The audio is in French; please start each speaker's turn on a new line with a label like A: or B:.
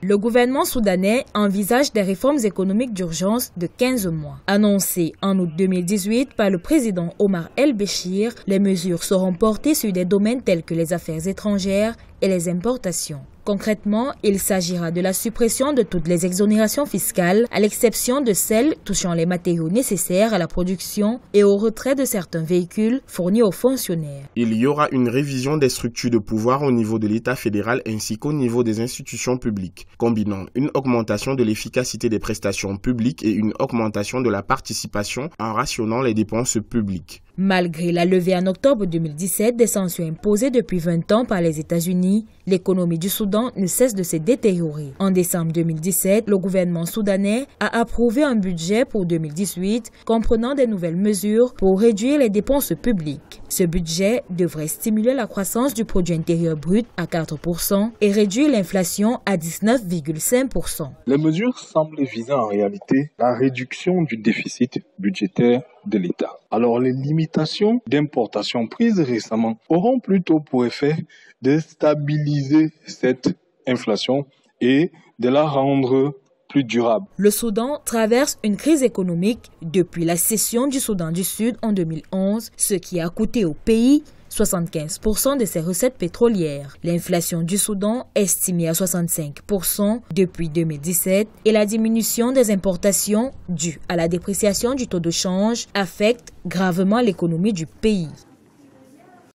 A: Le gouvernement soudanais envisage des réformes économiques d'urgence de 15 mois. Annoncées en août 2018 par le président Omar el-Béchir, les mesures seront portées sur des domaines tels que les affaires étrangères et les importations. Concrètement, il s'agira de la suppression de toutes les exonérations fiscales, à l'exception de celles touchant les matériaux nécessaires à la production et au retrait de certains véhicules fournis aux fonctionnaires.
B: Il y aura une révision des structures de pouvoir au niveau de l'État fédéral ainsi qu'au niveau des institutions publiques, combinant une augmentation de l'efficacité des prestations publiques et une augmentation de la participation en rationnant les dépenses publiques.
A: Malgré la levée en octobre 2017 des sanctions imposées depuis 20 ans par les États-Unis, l'économie du Soudan ne cesse de se détériorer. En décembre 2017, le gouvernement soudanais a approuvé un budget pour 2018 comprenant des nouvelles mesures pour réduire les dépenses publiques. Ce budget devrait stimuler la croissance du produit intérieur brut à 4% et réduire l'inflation à 19,5%.
C: Les mesures semblent viser en réalité la réduction du déficit budgétaire de l'État. Alors les limitations d'importation prises récemment auront plutôt pour effet de stabiliser cette inflation et de la rendre plus durable.
A: Le Soudan traverse une crise économique depuis la cession du Soudan du Sud en 2011, ce qui a coûté au pays 75% de ses recettes pétrolières. L'inflation du Soudan, estimée à 65% depuis 2017, et la diminution des importations due à la dépréciation du taux de change affectent gravement l'économie du pays.